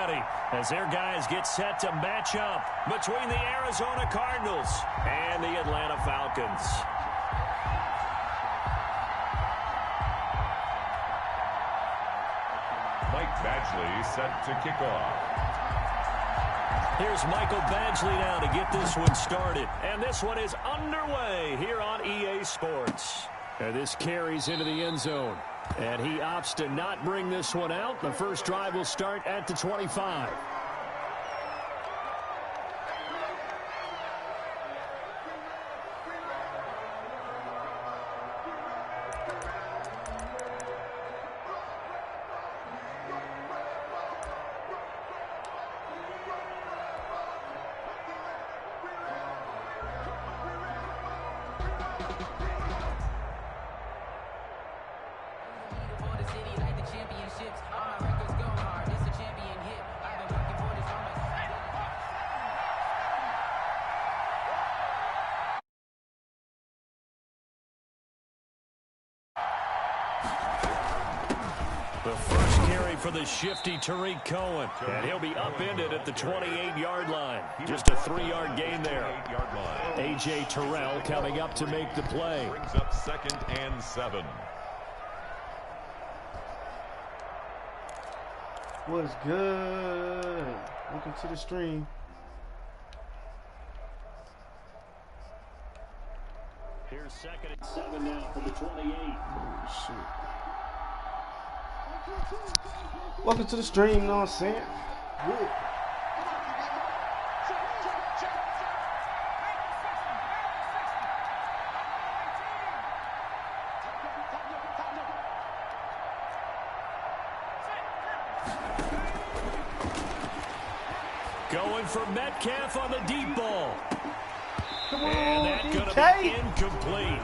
ready as their guys get set to match up between the Arizona Cardinals and the Atlanta Falcons. Mike Badgley set to kick off. Here's Michael Badgley now to get this one started. And this one is underway here on EA Sports. And this carries into the end zone. And he opts to not bring this one out. The first drive will start at the 25. The first carry for the shifty Tariq Cohen. And he'll be upended at the 28-yard line. Just a 3-yard gain there. A.J. Terrell coming up to make the play. Brings up 2nd and 7. What's good? Welcome to the stream. Here's 2nd and 7 now from the 28. Oh, shit. Welcome to the stream, you know what I'm saying? Good. Going for Metcalf on the deep ball. Come on, and that's going to be incomplete.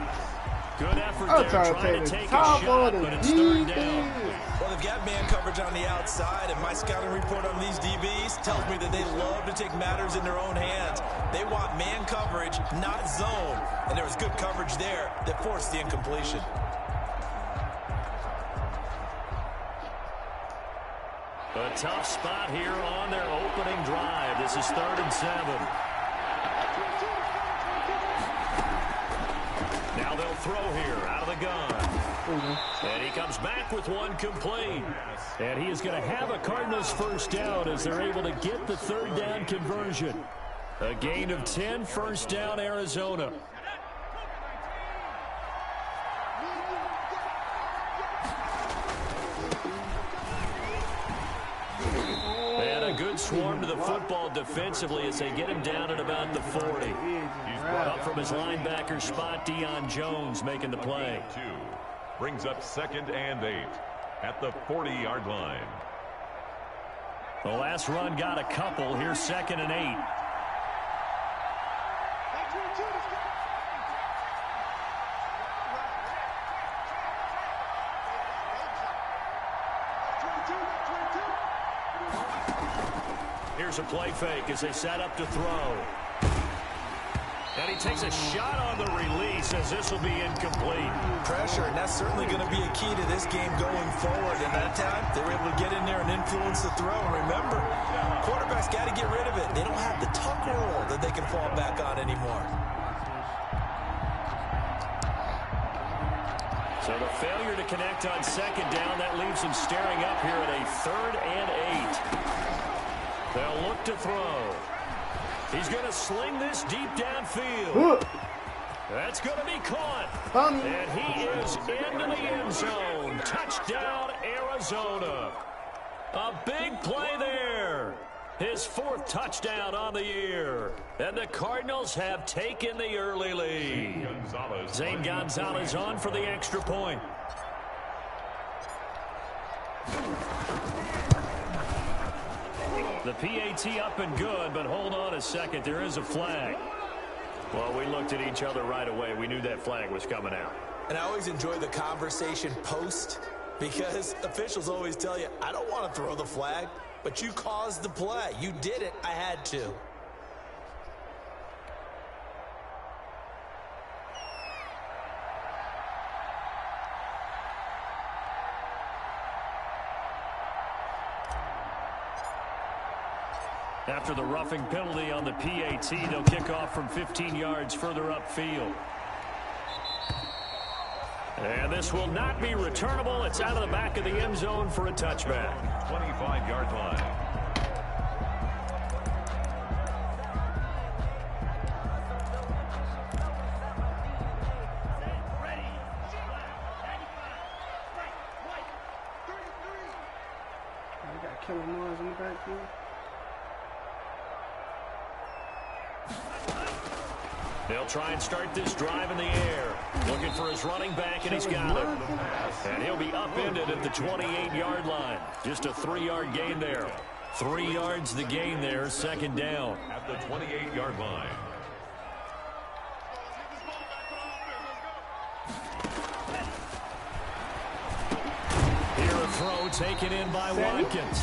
Good effort there, trying to take a shot, but it's 3rd down. Well, they've got man coverage on the outside, and my scouting report on these DBs tells me that they love to take matters in their own hands. They want man coverage, not zone. And there was good coverage there that forced the incompletion. A tough spot here on their opening drive. This is 3rd and 7. Now they'll throw here out of the gun. And he comes back with one complete. And he is going to have a Cardinals first down as they're able to get the 3rd down conversion. A gain of 10, first down Arizona. And a good swarm to the football defensively as they get him down at about the 40. Up from his linebacker spot, Deion Jones making the play. Brings up 2nd and 8 at the 40-yard line. The last run got a couple. Here's 2nd and 8. Here's a play fake as they set up to throw. And he takes a shot on the release as this will be incomplete. Pressure, and that's certainly going to be a key to this game going forward. And that time, they were able to get in there and influence the throw. And remember, quarterbacks got to get rid of it. They don't have the tuck roll that they can fall back on anymore. So the failure to connect on 2nd down, that leaves them staring up here at a 3rd and 8. They'll look to throw. He's going to sling this deep downfield. That's going to be caught. And he is into the end zone. Touchdown, Arizona. A big play there. His 4th touchdown on the year. And the Cardinals have taken the early lead. Zane Gonzalez on for the extra point. The PAT up and good, but hold on a second. There is a flag. Well, we looked at each other right away. We knew that flag was coming out. And I always enjoy the conversation post because officials always tell you, I don't want to throw the flag, but you caused the play. You did it. I had to. After the roughing penalty on the PAT, they'll kick off from 15 yards further upfield. And this will not be returnable. It's out of the back of the end zone for a touchback. 25-yard line. I got killer noise in the backfield. They'll try and start this drive in the air. Looking for his running back, and he's got it. And he'll be upended at the 28-yard line. Just a 3-yard gain there. 3 yards the gain there, second down. At the 28-yard line. Here a throw taken in by Watkins.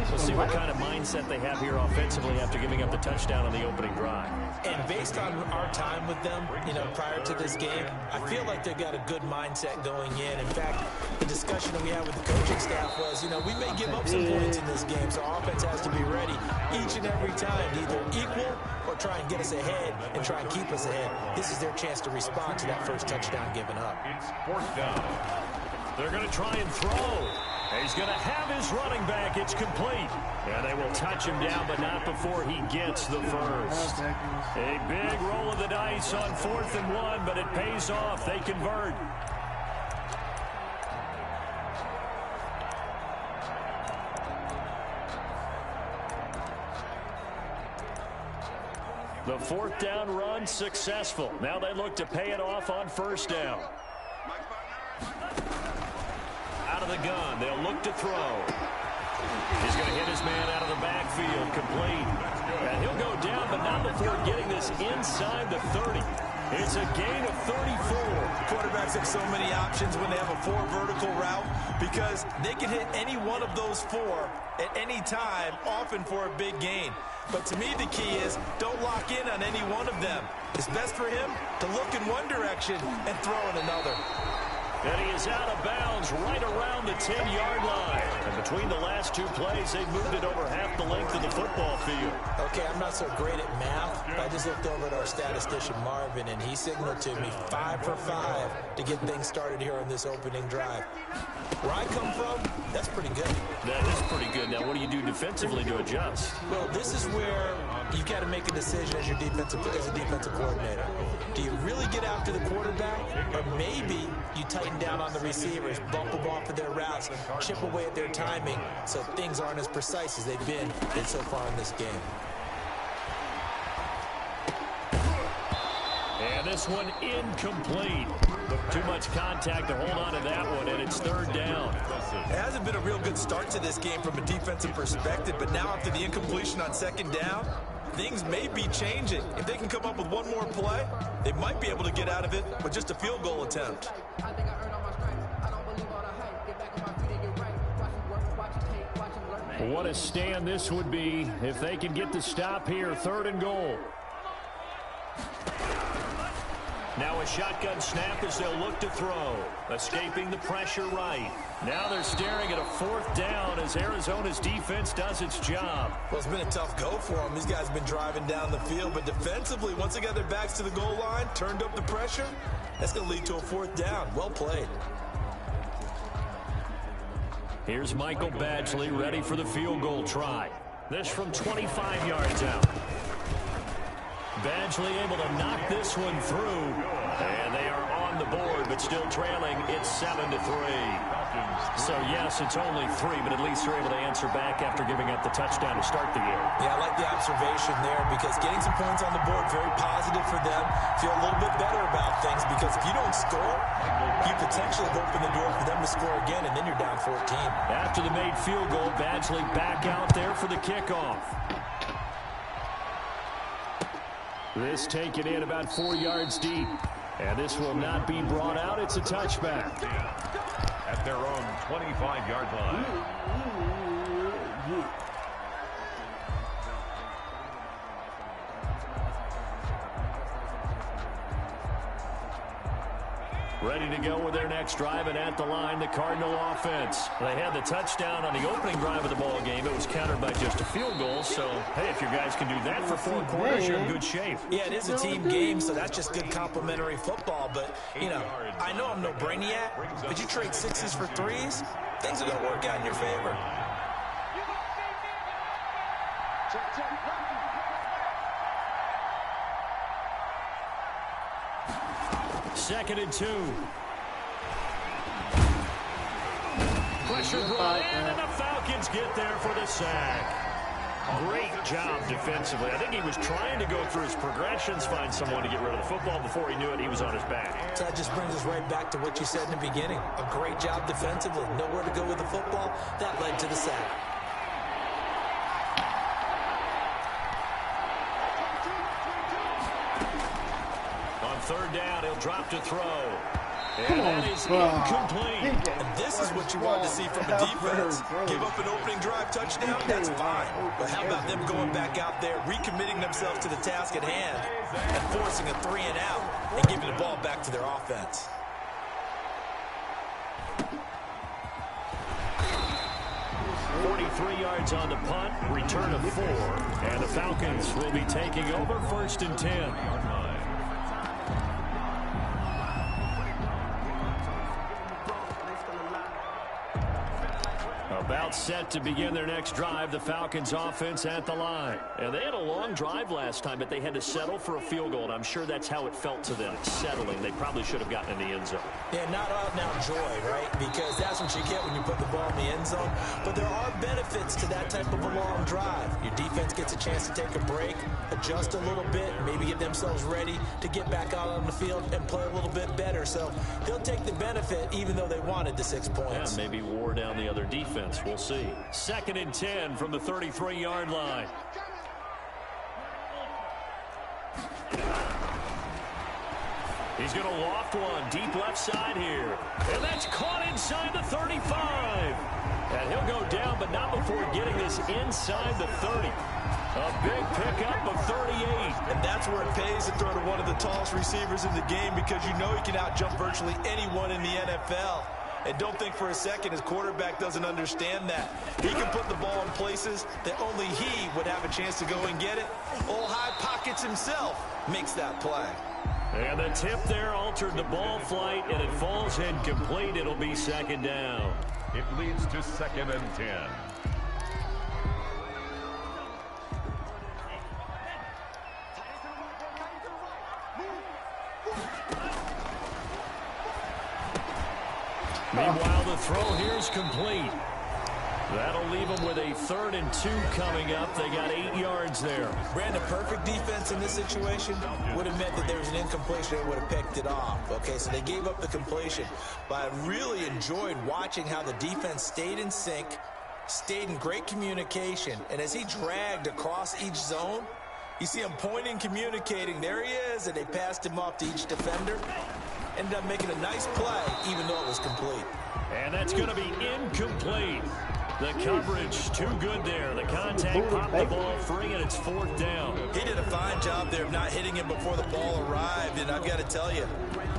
We'll see what kind of mindset they have here offensively after giving up the touchdown on the opening drive. And based on our time with them, prior to this game, I feel like they've got a good mindset going in. In fact, the discussion that we had with the coaching staff was, we may give up some points in this game, so our offense has to be ready each and every time to either equal or try and get us ahead and try and keep us ahead. This is their chance to respond to that first touchdown given up. It's fourth down. They're going to try and throw. He's going to have his running back. It's complete. And they will touch him down, but not before he gets the first. A big roll of the dice on 4th and 1, but it pays off. They convert. The 4th down run successful. Now they look to pay it off on 1st down. Out of the gun, they'll look to throw. He's going to hit his man out of the backfield, complete. And he'll go down, but not before getting this inside the 30. It's a gain of 34. Quarterbacks have so many options when they have a 4 vertical route because they can hit any one of those 4 at any time, often for a big gain. But to me, the key is don't lock in on any one of them. It's best for him to look in one direction and throw in another. And he is out of bounds right around the 10-yard line. And between the last 2 plays, they've moved it over half the length of the football field. Okay, I'm not so great at math, but I just looked over at our statistician, Marvin, and he signaled to me 5 for 5 to get things started here on this opening drive. Where I come from, that's pretty good. That is pretty good. Now, what do you do defensively to adjust? Well, this is where you got to make a decision as a defensive coordinator. Do you really get after the quarterback, or maybe you tighten down on the receivers, bump them off of their routes, chip away at their timing so things aren't as precise as they've been so far in this game. And this one incomplete. Too much contact to hold on to that one, and it's 3rd down. It hasn't been a real good start to this game from a defensive perspective, but now after the incompletion on 2nd down, things may be changing. If they can come up with one more play, they might be able to get out of it with just a field goal attempt. What a stand this would be if they can get the stop here. 3rd and goal. Now a shotgun snap as they'll look to throw. Escaping the pressure right. Now they're staring at a 4th down as Arizona's defense does its job. Well, it's been a tough go for them. These guys have been driving down the field, but defensively, once they got their backs to the goal line, turned up the pressure, that's going to lead to a 4th down. Well played. Here's Michael Badgley ready for the field goal try. This from 25 yards out. Badgley able to knock this one through. And they are on the board, but still trailing. It's 7-3. So, yes, it's only 3, but at least they're able to answer back after giving up the touchdown to start the game. Yeah, I like the observation there because getting some points on the board, very positive for them. Feel a little bit better about things because if you don't score, you potentially open the door for them to score again, and then you're down 14. After the made field goal, Badgley back out there for the kickoff. This taken in about 4 yards deep. And this will not be brought out. It's a touchback. At their own 25-yard line. Ready to go with their next drive, and at the line, the Cardinal offense. They had the touchdown on the opening drive of the ball game. It was countered by just a field goal. So, hey, if your guys can do that for 4 quarters, you're in good shape. Yeah, it is a team game, so that's just good complimentary football. But, you know, I know I'm no brainiac, but you trade 6s for 3s, things are going to work out in your favor. Second and 2. Pressure brought in, and the Falcons get there for the sack. Great job defensively. I think he was trying to go through his progressions, find someone to get rid of the football. Before he knew it, he was on his back. So that just brings us right back to what you said in the beginning. A great job defensively. Nowhere to go with the football. That led to the sack. On third down, he'll drop to throw. And that is incomplete. And this is what you want to see from a defense. Give up an opening drive touchdown, that's fine. But how about them going back out there, recommitting themselves to the task at hand, and forcing a 3 and out, and giving the ball back to their offense. .43 yards on the punt, return of 4. And the Falcons will be taking over 1st and 10. About set to begin their next drive, the Falcons offense at the line. And they had a long drive last time, but they had to settle for a field goal, and I'm sure that's how it felt to them, settling. They probably should have gotten in the end zone. Yeah, not out and out joy, right? Because that's what you get when you put the ball in the end zone. But there are benefits to that type of a long drive. Your defense gets a chance to take a break, adjust a little bit, maybe get themselves ready to get back out on the field and play a little bit better. So they'll take the benefit even though they wanted the 6 points. Yeah, maybe wore down the other defense. We'll see. 2nd and 10 from the 33-yard line. He's going to loft one deep left side here. And that's caught inside the 35. And he'll go down, but not before getting this inside the 30. A big pickup of 38. And that's where it pays to throw to one of the tallest receivers in the game, because you know he can out-jump virtually anyone in the NFL. And don't think for a second his quarterback doesn't understand that. He can put the ball in places that only he would have a chance to go and get it. Old High Pockets himself makes that play. And the tip there altered the ball flight, and it falls incomplete. It'll be 2nd down. It leads to 2nd and 10. Meanwhile, the throw here is complete. That'll leave them with a 3rd and 2 coming up. They got 8 yards there. Brandon, perfect defense in this situation would have meant that there was an incompletion. They would have picked it off. Okay, so they gave up the completion. But I really enjoyed watching how the defense stayed in sync, stayed in great communication. And as he dragged across each zone, you see him pointing, communicating. There he is, and they passed him off to each defender. Ended up making a nice play, even though it was complete. And that's going to be incomplete. The coverage too good there. The contact popped the ball free, and it's 4th down. He did a fine job there of not hitting him before the ball arrived. And I've got to tell you,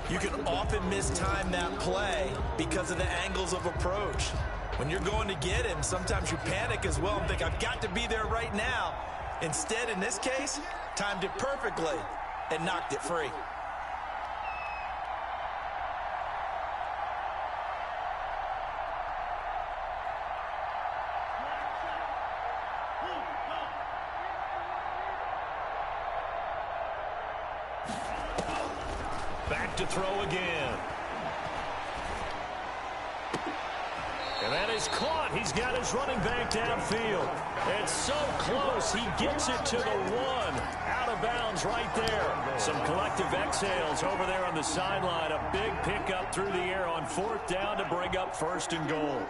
you can often mistime that play because of the angles of approach. When you're going to get him, sometimes you panic as well and think, I've got to be there right now. Instead, in this case, timed it perfectly and knocked it free. Back to throw again. And that is caught. He's got his running back downfield. It's so close. He gets it to the 1. Out of bounds right there. Some collective exhales over there on the sideline. A big pickup through the air on 4th down to bring up 1st and goal.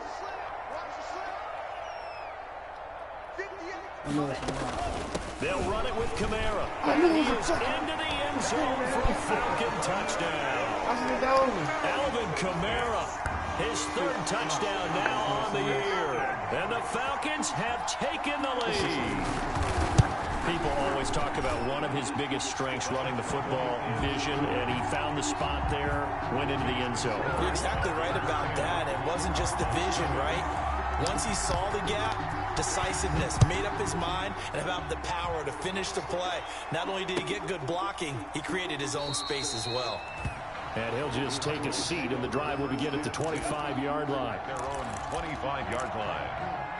They'll run it with Kamara. And he is into the end zone for a Falcon touchdown. Alvin Kamara, his 3rd touchdown now on the year. And the Falcons have taken the lead. He people always talk about one of his biggest strengths running the football, vision, and he found the spot there, went into the end zone. You're exactly right about that. It wasn't just the vision, right? Once he saw the gap, decisiveness, made up his mind, and about the power to finish the play. Not only did he get good blocking, he created his own space as well. And he'll just take a seat, and the drive will begin at the 25-yard line. Their own 25-yard line.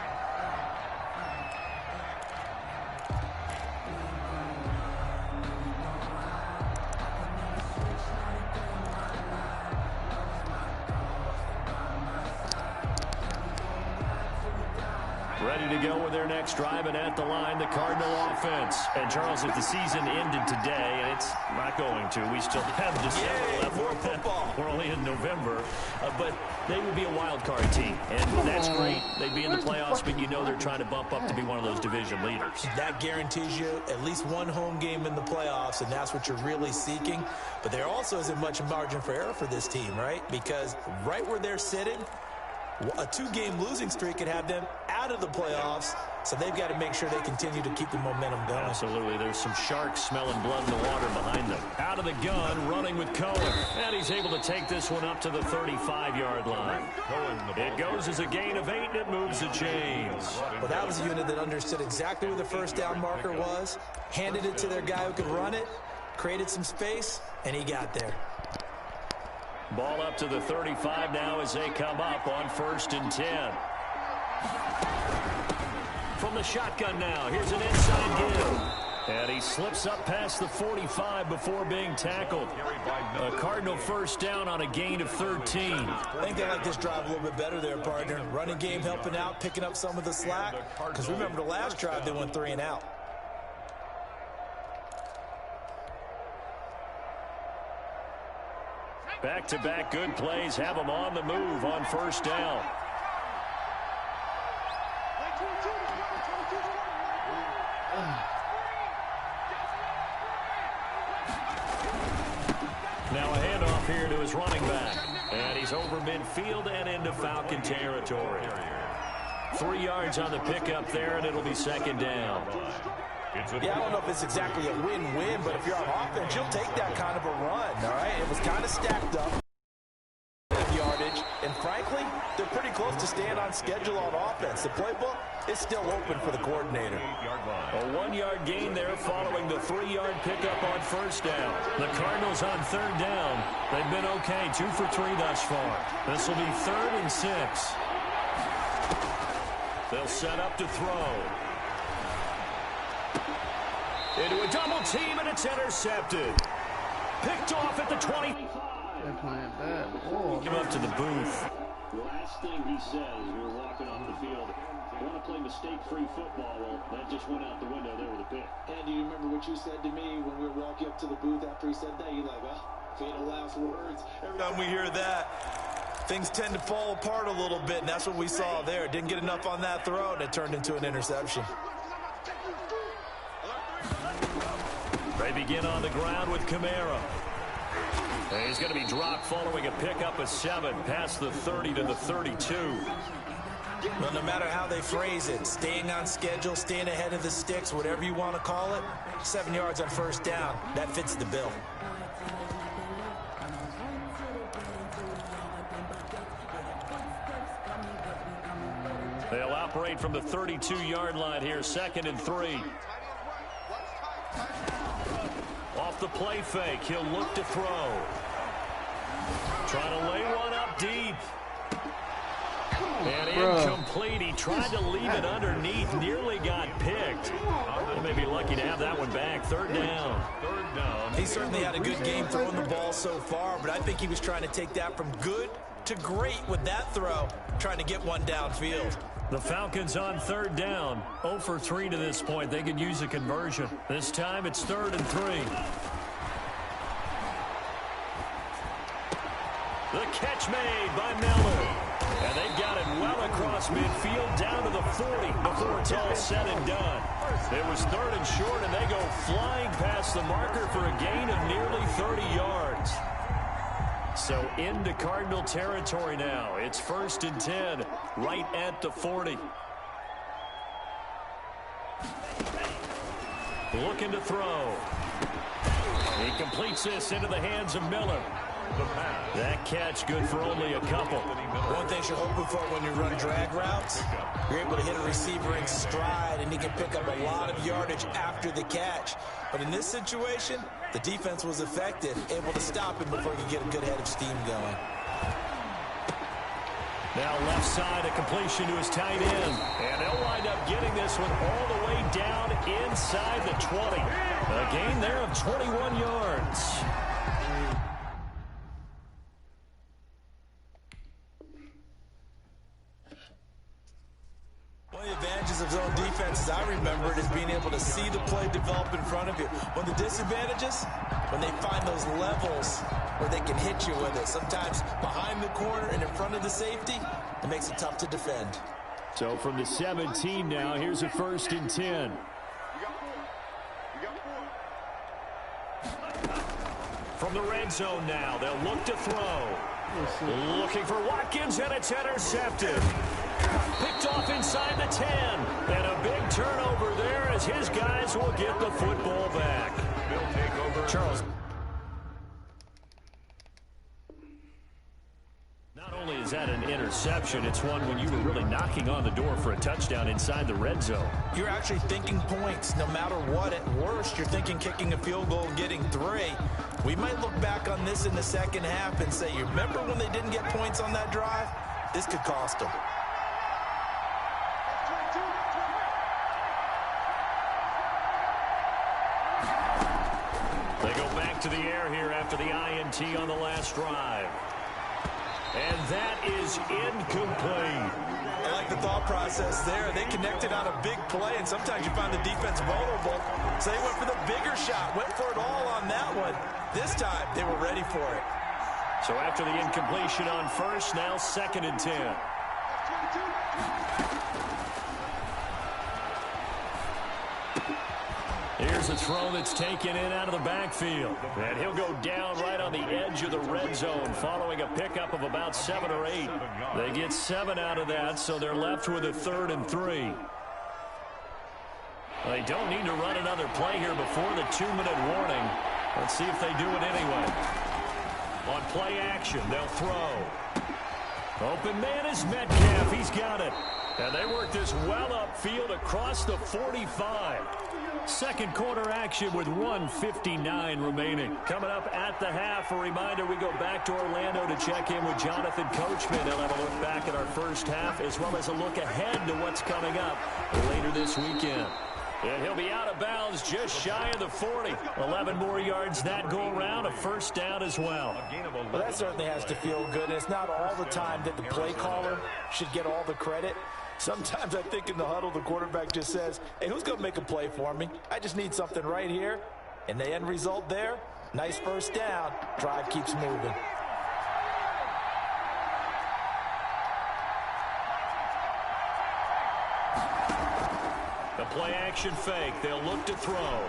Ready to go with their next drive, and at the line, the Cardinal offense. And, Charles, if the season ended today, and it's not going to, we still have December left. More football. We're only in November, but they would be a wild card team, and that's great. They'd be in the playoffs, but you know they're trying to bump up to be one of those division leaders. That guarantees you at least one home game in the playoffs, and that's what you're really seeking. But there also isn't much margin for error for this team, right? Because right where they're sitting, a two-game losing streak could have them out of the playoffs, so they've got to make sure they continue to keep the momentum going. Absolutely. There's some sharks smelling blood in the water behind them. Out of the gun, running with Cohen. And he's able to take this one up to the 35-yard line. It goes as a gain of 8, and it moves the chains. Well, that was a unit that understood exactly where the first down marker was, handed it to their guy who could run it, created some space, and he got there. Ball up to the 35 now as they come up on 1st and 10. From the shotgun now, here's an inside give. And he slips up past the 45 before being tackled. A Cardinal first down on a gain of 13. I think they like this drive a little bit better there, partner. Running game helping out, picking up some of the slack. Because remember the last drive, they went 3 and out. Back-to-back good plays have them on the move on 1st down. Now a handoff here to his running back. And he's over midfield and into Falcon territory. 3 yards on the pickup there, and it'll be 2nd down. Yeah, I don't know if it's exactly a win-win, but if you're on offense, you'll take that kind of a run, all right? It was kind of stacked up. Yardage, and frankly, they're pretty close to staying on schedule on offense. The playbook is still open for the coordinator. A 1-yard gain there following the 3-yard pickup on 1st down. The Cardinals on 3rd down. They've been okay, 2 for 3 thus far. This will be 3rd and 6. They'll set up to throw. Into a double team, and it's intercepted. Picked off at the 20. They're playing bad. Oh. Come up to the booth. Last thing he says, we're walking off the field. I want to play mistake-free football. Well, that just went out the window there with a pick. And do you remember what you said to me when we were walking up to the booth after he said that? You're like, well, fatal last words. Every time we hear that, things tend to fall apart a little bit, and that's what we saw there. Didn't get enough on that throw, and it turned into an interception. They begin on the ground with Kamara. And he's going to be dropped following a pickup of 7 past the 30 to the 32. Well, no matter how they phrase it, staying on schedule, staying ahead of the sticks, whatever you want to call it, 7 yards on 1st down, that fits the bill. They'll operate from the 32-yard line here, 2nd and 3. Off the play fake, he'll look to throw. Trying to lay one up deep. And incomplete. He tried to leave it underneath, nearly got picked. They may be lucky to have that one back. 3rd down. He certainly had a good game throwing the ball so far, but I think he was trying to take that from good to great with that throw, trying to get one downfield. The Falcons on 3rd down. 0 for 3 to this point. They could use a conversion. This time it's 3rd and 3. The catch made by Miller. And they've got it well across midfield down to the 40 before it's all said and done. It was 3rd and short, and they go flying past the marker for a gain of nearly 30 yards. So into Cardinal territory now. It's 1st and 10, right at the 40. Looking to throw. He completes this into the hands of Miller. That catch good for only a couple. One thing you're hoping for when you run drag routes, you're able to hit a receiver in stride, and he can pick up a lot of yardage after the catch. But in this situation, the defense was effective, able to stop him before he could get a good head of steam going. Now left side, a completion to his tight end. And they'll wind up getting this one all the way down inside the 20. A gain there of 21 yards. One of the advantages of zone defense, as I remember it, is being able to see the play develop in front of you. One of the disadvantages, when they find those levels where they can hit you with it. Sometimes behind the corner and in front of the safety, it makes it tough to defend. So from the 17 now, here's a 1st and 10. From the red zone now, they'll look to throw. Looking for Watkins, and it's intercepted. Picked off inside the 10. And a big turnover there as his guys will get the football back. They'll take over. Charles. Not only is that an interception, it's one when you were really knocking on the door for a touchdown inside the red zone. You're actually thinking points no matter what. At worst, you're thinking kicking a field goal and getting 3. We might look back on this in the second half and say, you remember when they didn't get points on that drive? This could cost them. They go back to the air here after the INT on the last drive. And that is incomplete. I like the thought process there. They connected on a big play, and sometimes you find the defense vulnerable. So they went for the bigger shot, went for it all on that one. This time, they were ready for it. So after the incompletion on first, now 2nd and 10. Here's a throw that's taken in out of the backfield. And he'll go down right on the edge of the red zone following a pickup of about 7 or 8. They get 7 out of that, so they're left with a 3rd and 3. They don't need to run another play here before the 2-minute warning. Let's see if they do it anyway. On play action, they'll throw. Open man is Metcalf. He's got it. And they work this well upfield across the 45. Second quarter action with 1:59 remaining. Coming up at the half, a reminder, we go back to Orlando to check in with Jonathan Coachman. He'll have a look back at our first half as well as a look ahead to what's coming up later this weekend. And he'll be out of bounds just shy of the 40. 11 more yards that go around, a 1st down as well. Well, that certainly has to feel good. It's not all the time that the play caller should get all the credit. Sometimes I think in the huddle, the quarterback just says, hey, who's going to make a play for me? I just need something right here. And the end result there, nice 1st down. Drive keeps moving. The play action fake. They'll look to throw.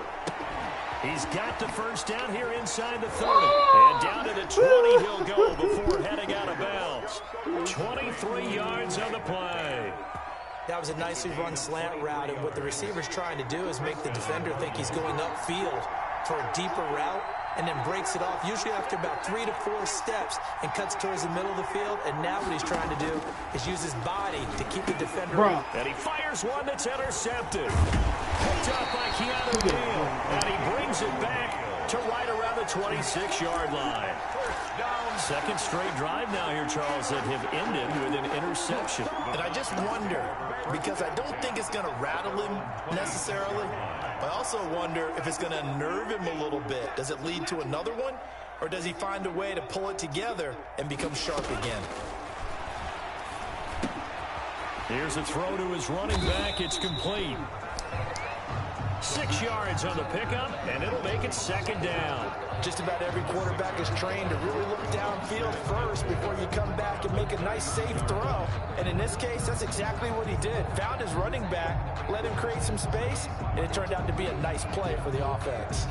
He's got the 1st down here inside the 30. And down to the 20 he'll go before heading out of bounds. 23 yards on the play. That was a nicely run slant route, and what the receiver's trying to do is make the defender think he's going upfield for a deeper route, and then breaks it off, usually after about 3 to 4 steps, and cuts towards the middle of the field. And now what he's trying to do is use his body to keep the defender out. And he fires one that's intercepted. Picked up by Keanu Neal, and he brings it back to right around the 26-yard line. Second straight drive now here, Charles, that have ended with an interception. And I just wonder, because I don't think it's going to rattle him necessarily, I also wonder if it's going to unnerve him a little bit. Does it lead to another one, or does he find a way to pull it together and become sharp again? Here's a throw to his running back. It's complete. 6 yards on the pickup, and it'll make it 2nd down. Just about every quarterback is trained to really look downfield first before you come back and make a nice, safe throw. And in this case, that's exactly what he did. Found his running back, let him create some space, and it turned out to be a nice play for the offense.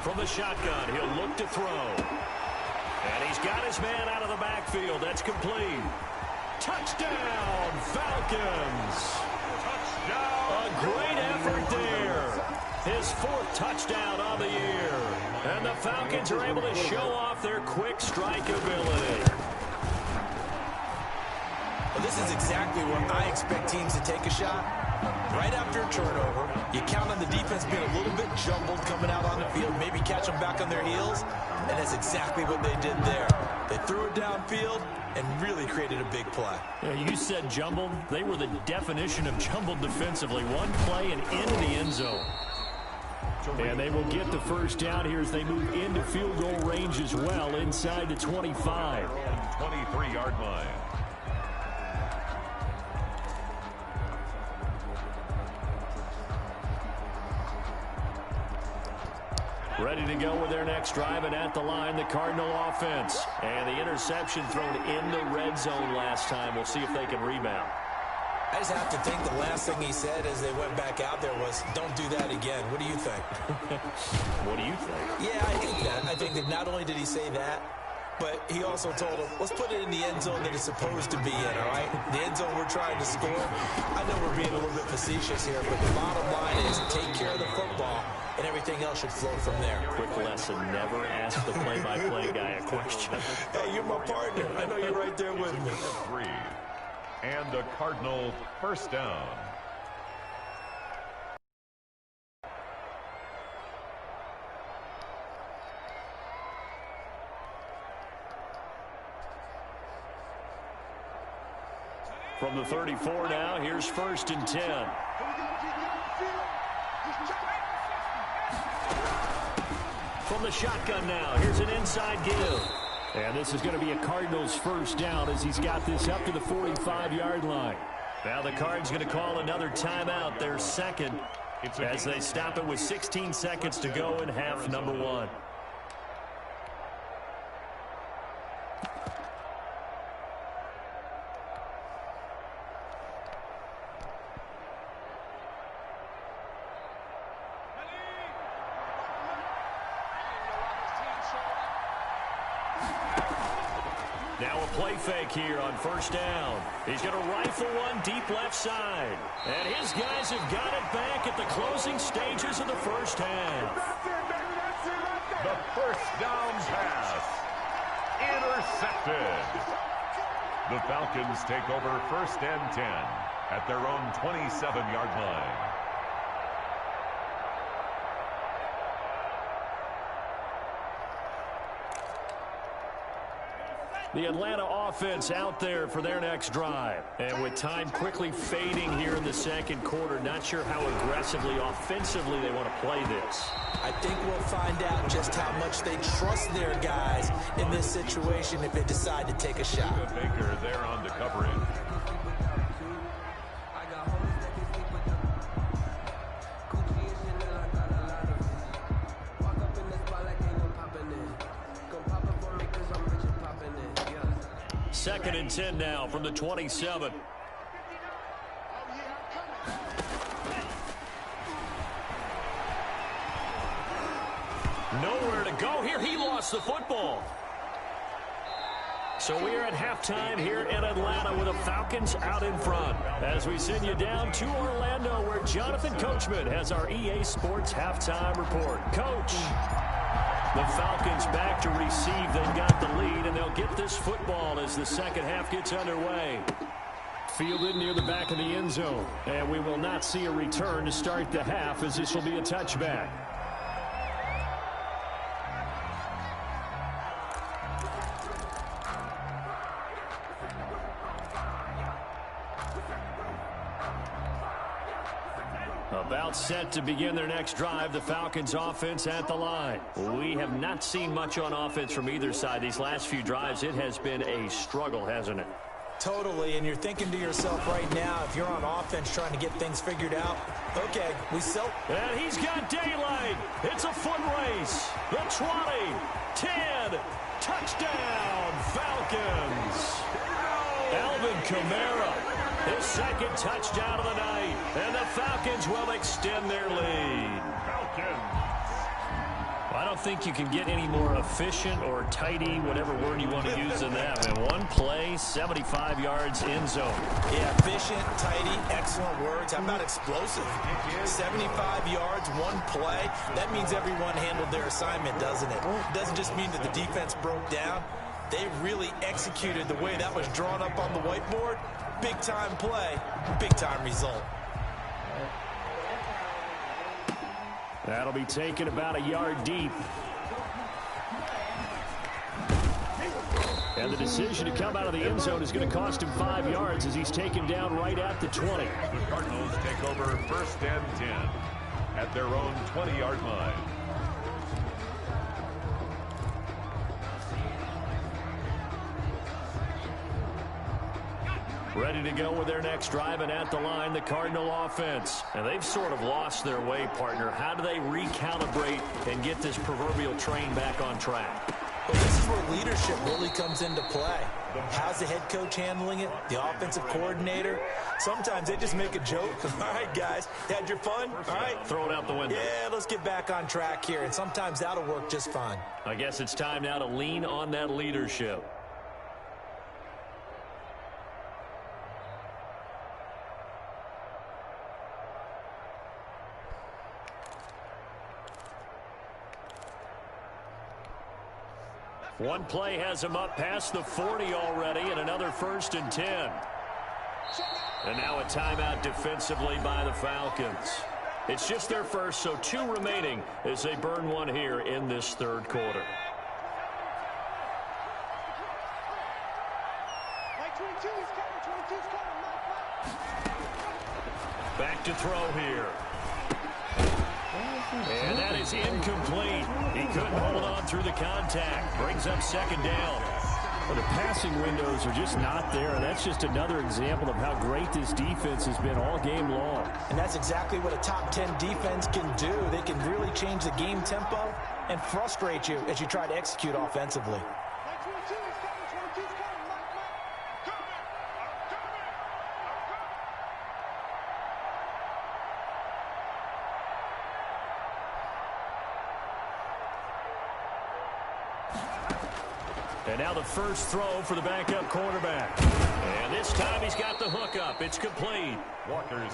From the shotgun, he'll look to throw. And he's got his man out of the backfield. That's complete. Touchdown, Falcons. Touchdown. A great effort there. His 4th touchdown on the year. And the Falcons are able to show off their quick strike ability. Well, this is exactly where I expect teams to take a shot. Right after a turnover, you count on the defense being a little bit jumbled coming out on the field, maybe catch them back on their heels, and that's exactly what they did there. They threw it downfield and really created a big play. Yeah, you said jumbled. They were the definition of jumbled defensively. One play and into the end zone. And they will get the first down here as they move into field goal range as well, inside the 25. 23-yard line. Ready to go with their next drive, and at the line, the Cardinal offense. And the interception thrown in the red zone last time. We'll see if they can rebound. I just have to think the last thing he said as they went back out there was, don't do that again. What do you think? What do you think? Yeah, I think that. I think that not only did he say that, but he also told him, let's put it in the end zone that it's supposed to be in, all right? The end zone we're trying to score. I know we're being a little bit facetious here, but the bottom line is take care of the football, and everything else should flow from there. Quick lesson, never ask the play-by-play guy a question. Hey, you're my partner. I know you're right there with me. 3. And the Cardinal first down. From the 34 now, here's 1st and 10. From the shotgun now, here's an inside give. And this is going to be a Cardinals first down as he's got this up to the 45-yard line. Now the Cards going to call another timeout, their second, as they stop it with 16 seconds to go in half number 1. Now a play fake here on first down. He's going to rifle one deep left side. And his guys have got it back at the closing stages of the first half. The first down pass. Intercepted. The Falcons take over 1st and 10 at their own 27-yard line. The Atlanta offense out there for their next drive. And with time quickly fading here in the second quarter, not sure how aggressively, offensively they want to play this. I think we'll find out just how much they trust their guys in this situation if they decide to take a shot. Baker there on the coverage. Second and 10 now from the 27. Nowhere to go here. He lost the football. So we are at halftime here in Atlanta with the Falcons out in front. As we send you down to Orlando where Jonathan Coachman has our EA Sports halftime report. Coach. The Falcons back to receive. They've got the lead, and they'll get this football as the second half gets underway. Fielded near the back of the end zone. And we will not see a return to start the half as this will be a touchback. About set to begin their next drive, the Falcons offense at the line. We have not seen much on offense from either side. These last few drives, it has been a struggle, hasn't it? Totally, and you're thinking to yourself right now, if you're on offense trying to get things figured out, okay, we sell. And he's got daylight. It's a foot race. The 20, 10, touchdown, Falcons. Alvin Kamara, his second touchdown of the night, and the Falcons will extend their lead. Falcons. I don't think you can get any more efficient or tidy, whatever word you want to use in that. And one play, 75 yards in zone. Yeah, efficient, tidy, excellent words. How about explosive? 75 yards, one play. That means everyone handled their assignment, doesn't it? It doesn't just mean that the defense broke down. They really executed the way that was drawn up on the whiteboard. Big-time play, big-time result. That'll be taken about a yard deep. And the decision to come out of the end zone is going to cost him 5 yards as he's taken down right at the 20. The Cardinals take over 1st and 10 at their own 20-yard line. Ready to go with their next drive, and at the line, the Cardinal offense. And they've sort of lost their way, partner. How do they recalibrate and get this proverbial train back on track? Well, this is where leadership really comes into play. How's the head coach handling it? The offensive coordinator? Sometimes they just make a joke. All right, guys, had your fun? All right. Throw it out the window. Yeah, let's get back on track here. And sometimes that'll work just fine. I guess it's time now to lean on that leadership. One play has him up past the 40 already, and another 1st and 10. And now a timeout defensively by the Falcons. It's just their first, so 2 remaining as they burn one here in this 3rd quarter. Back to throw here. And that is incomplete. He couldn't hold on through the contact. Brings up 2nd down. Well, the passing windows are just not there, and that's just another example of how great this defense has been all game long. And that's exactly what a top 10 defense can do. They can really change the game tempo and frustrate you as you try to execute offensively. And now the first throw for the backup quarterback. And this time he's got the hook up. It's complete.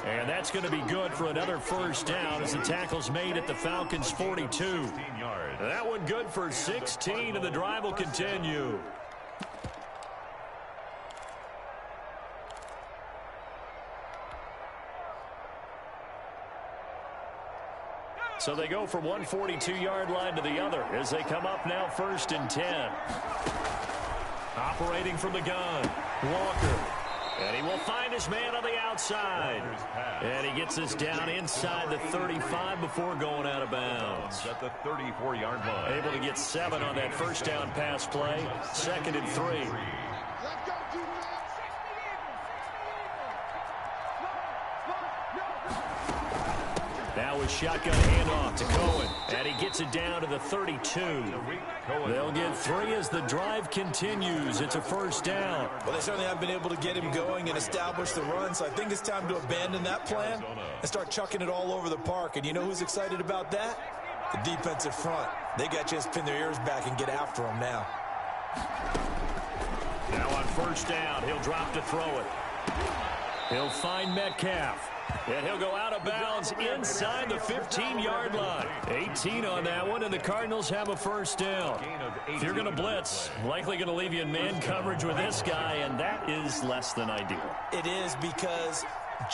And that's going to be good for another 1st down as the tackle's made at the Falcons' 42. That one good for 16, and the drive will continue. So they go from one 42-yard line to the other as they come up now 1st and 10. Operating from the gun, Walker. And he will find his man on the outside. And he gets us down inside the 35 before going out of bounds. At the 34-yard line. Able to get 7 on that 1st down pass play. 2nd and 3. Now with shotgun handoff to Cohen. And he gets it down to the 32. They'll get 3 as the drive continues. It's a 1st down. Well, they certainly haven't been able to get him going and establish the run, so I think it's time to abandon that plan and start chucking it all over the park. And you know who's excited about that? The defensive front. They got a chance to pin their ears back and get after him now. Now on 1st down, he'll drop to throw it. He'll find Metcalf. And he'll go out of bounds inside the 15-yard line. 18 on that one, and the Cardinals have a 1st down. If you're going to blitz, likely going to leave you in man coverage with this guy, and that is less than ideal. It is, because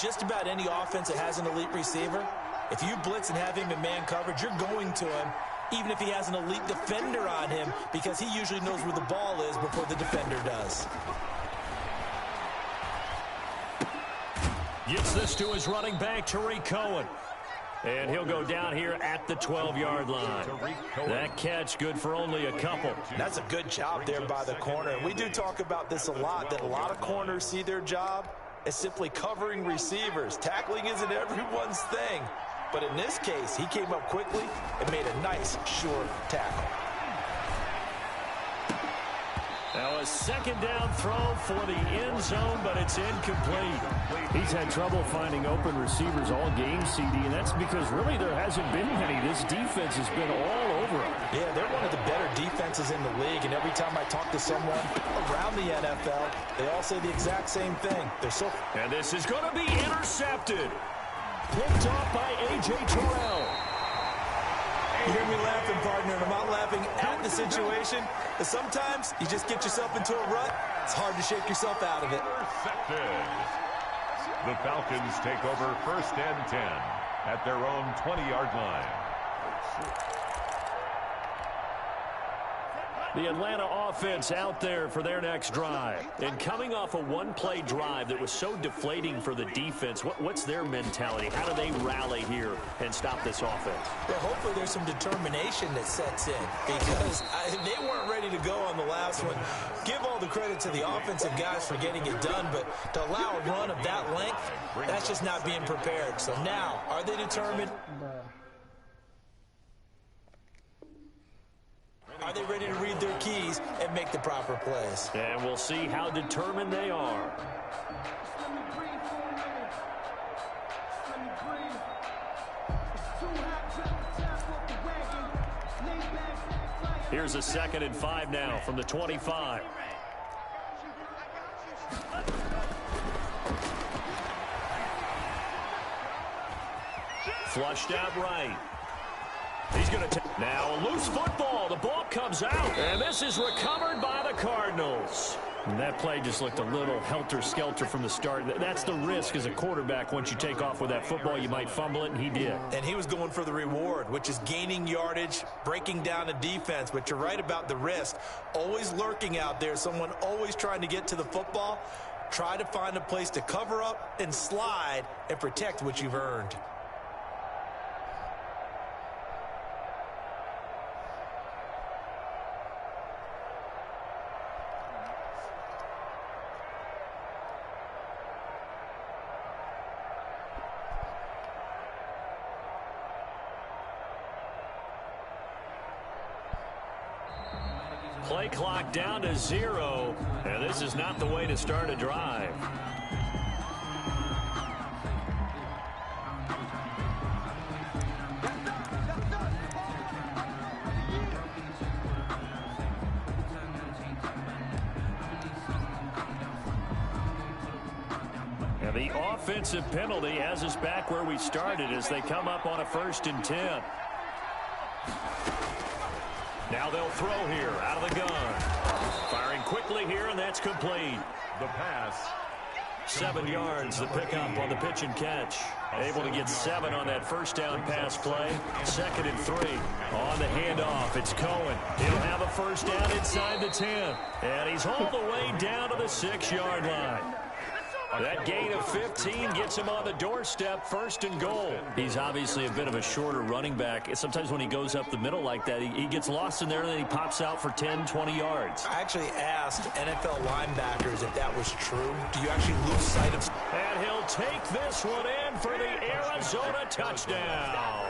just about any offense that has an elite receiver, if you blitz and have him in man coverage, you're going to him, even if he has an elite defender on him, because he usually knows where the ball is before the defender does. Gets this to his running back, Tariq Cohen. And he'll go down here at the 12-yard line. That catch good for only a couple. That's a good job there by the corner. We do talk about this a lot, that a lot of corners see their job as simply covering receivers. Tackling isn't everyone's thing. But in this case, he came up quickly and made a nice, short tackle. Now a second down throw for the end zone, but it's incomplete. He's had trouble finding open receivers all game, CD, and that's because really there hasn't been any. This defense has been all over him. Yeah, they're one of the better defenses in the league, and every time I talk to someone around the NFL, they all say the exact same thing. And this is going to be intercepted. Picked off by A.J. Terrell. You hear me laughing, partner, and I'm not laughing at the situation. But sometimes you just get yourself into a rut. It's hard to shake yourself out of it. The Falcons take over 1st and 10 at their own 20-yard line. The Atlanta offense out there for their next drive. And coming off a one-play drive that was so deflating for the defense, what's their mentality? How do they rally here and stop this offense? Well, hopefully there's some determination that sets in because they weren't ready to go on the last one. Give all the credit to the offensive guys for getting it done, but to allow a run of that length, that's just not being prepared. So now, are they determined? Are they ready to read their keys and make the proper plays? And we'll see how determined they are. Here's a 2nd and 5 now from the 25. Flushed out right. He's going to take now a loose football. The ball comes out, and this is recovered by the Cardinals. And that play just looked a little helter-skelter from the start. That's the risk as a quarterback. Once you take off with that football, you might fumble it, and he did. And he was going for the reward, which is gaining yardage, breaking down a defense. But you're right about the risk. Always lurking out there, someone always trying to get to the football. Try to find a place to cover up and slide and protect what you've earned. Play clock down to 0, and this is not the way to start a drive. And the offensive penalty has us back where we started as they come up on a 1st and 10. Now they'll throw here out of the gun. Firing quickly here, and that's complete. The pass. 7 yards, the pickup on the pitch and catch. Able to get 7 on that 1st down pass play. 2nd and 3. On the handoff, it's Cohen. He'll have a 1st down inside the 10. And he's all the way down to the 6-yard line. That gain of 15 gets him on the doorstep, 1st and goal. He's obviously a bit of a shorter running back. Sometimes when he goes up the middle like that, he gets lost in there and then he pops out for 10, 20 yards. I actually asked NFL linebackers if that was true. Do you actually lose sight of... And he'll take this one in for the Arizona touchdown.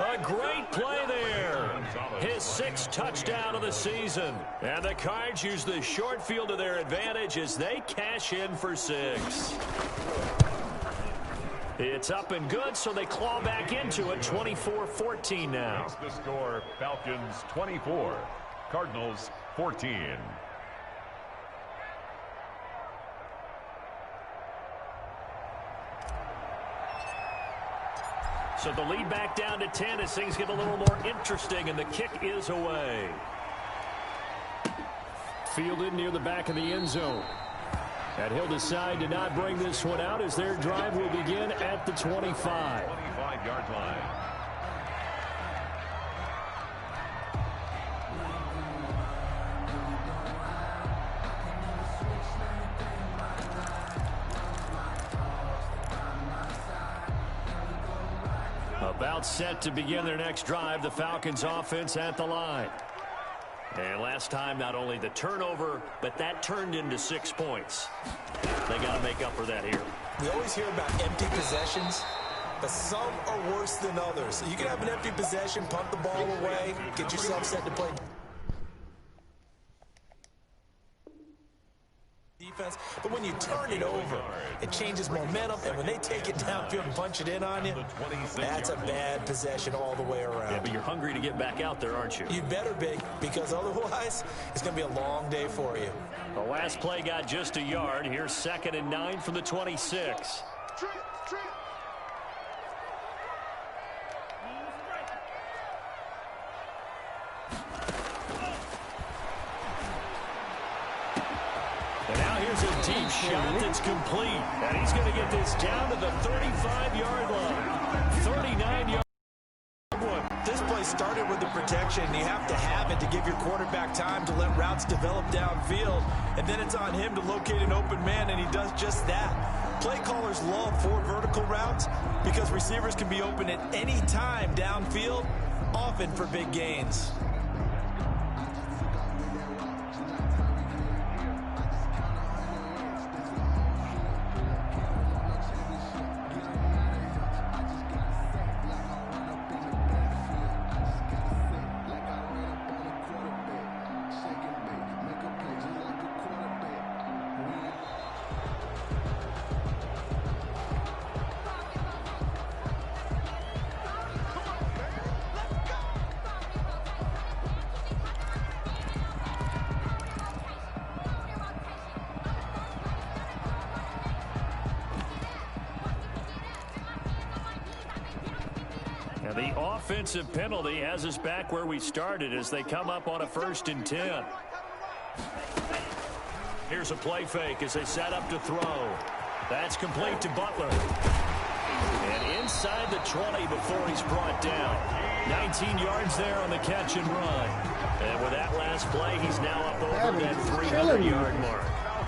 A great play there. His 6th touchdown of the season. And the Cards use the short field to their advantage as they cash in for 6. It's up and good, so they claw back into it. 24-14 now. Makes the score Falcons 24, Cardinals 14. So the lead back down to 10 as things get a little more interesting, and the kick is away. Fielded near the back of the end zone. And he'll decide to not bring this one out as their drive will begin at the 25. 25-yard line. About set to begin their next drive, the Falcons offense at the line. And last time, not only the turnover, but that turned into 6 points. They got to make up for that here. We always hear about empty possessions, but some are worse than others. So you can have an empty possession, pump the ball away, get yourself set to play. offense, but when you turn it over, it changes momentum, and when they take it downfield and punch it in on you, that's a bad possession all the way around. Yeah, but you're hungry to get back out there, aren't you? You better be, because otherwise, it's going to be a long day for you. The last play got just a yard. Here's 2nd and 9 from the 26. And now here's a deep shot that's complete. And he's going to get this down to the 35-yard line. 39-yard. This play started with the protection. You have to have it to give your quarterback time to let routes develop downfield. And then it's on him to locate an open man, and he does just that. Play callers love 4 vertical routes because receivers can be open at any time downfield, often for big gains. The offensive penalty has us back where we started as they come up on a 1st and 10. Here's a play fake as they set up to throw. That's complete to Butler. And inside the 20 before he's brought down. 19 yards there on the catch and run. And with that last play, he's now up over that 300-yard mark.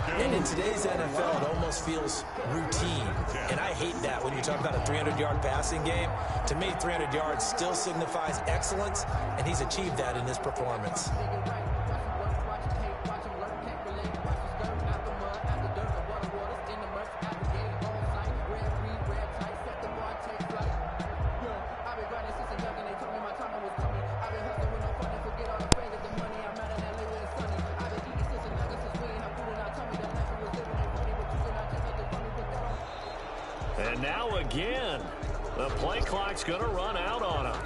And in today's NFL, it almost feels routine. And I hate that when you talk about a 300-yard passing game. To me, 300 yards still signifies excellence, and he's achieved that in this performance. And now again, the play clock's going to run out on him.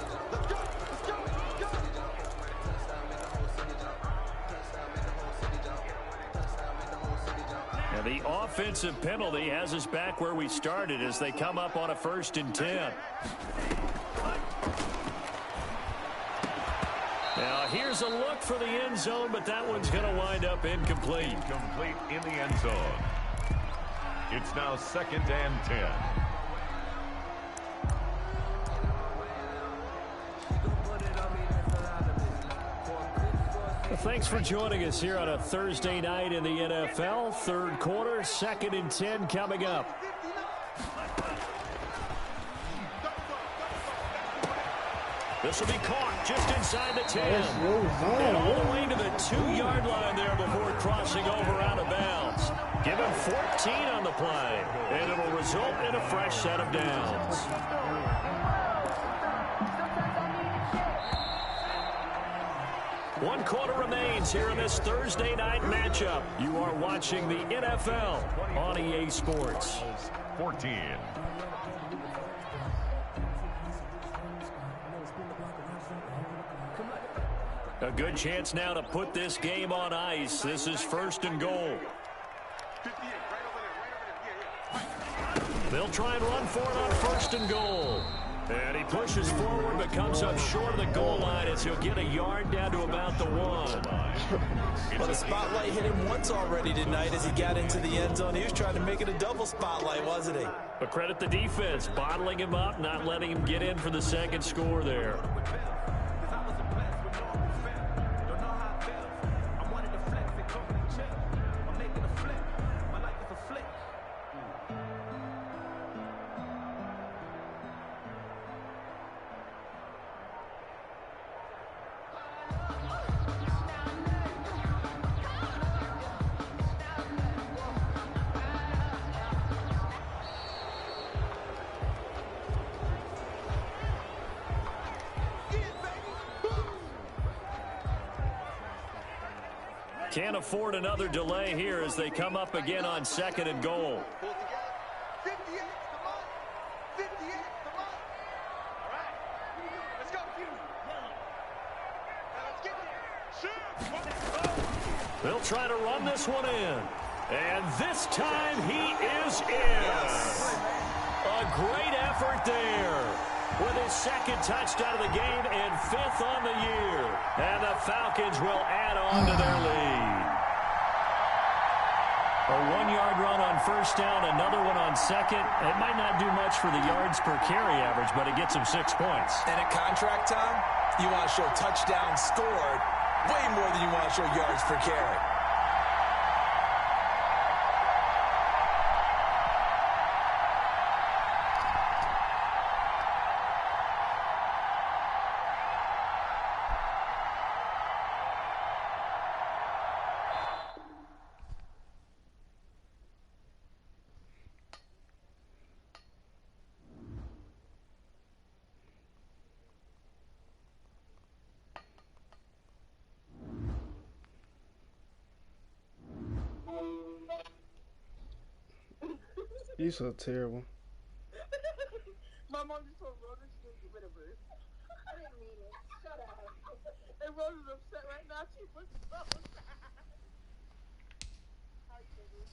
And the offensive penalty has us back where we started as they come up on a 1st and 10. Now here's a look for the end zone, but that one's going to wind up incomplete. Incomplete in the end zone. It's now 2nd and 10. Well, thanks for joining us here on a Thursday night in the NFL. 3rd quarter, 2nd and 10 coming up. This will be caught just inside the 10. And all the way to the 2-yard line there before crossing over out of bounds. Give him 14 on the play, and it'll result in a fresh set of downs. One quarter remains here in this Thursday night matchup. You are watching the NFL on EA Sports. 14. A good chance now to put this game on ice. This is 1st and goal. They'll try and run for it on 1st and goal. And he pushes forward but comes up short of the goal line as he'll get a yard down to about the 1. Well, the spotlight hit him once already tonight as he got into the end zone. He was trying to make it a double spotlight, wasn't he? But credit the defense, bottling him up, not letting him get in for the 2nd score there. Can't afford another delay here as they come up again on 2nd and goal. They'll try to run this one in. And this time he is in. A great effort there. With his 2nd touchdown of the game and 5th on the year. And the Falcons will add on to their lead. A 1-yard run on 1st down, another one on 2nd. It might not do much for the yards per carry average, but it gets him 6 points. And at contract time, you want to show touchdowns scored way more than you want to show yards per carry. You so terrible. My mom just told Rhoda she didn't get rid of her. I didn't mean it. Shut up. And Rhoda's upset right now. She was so sad. Hi, baby.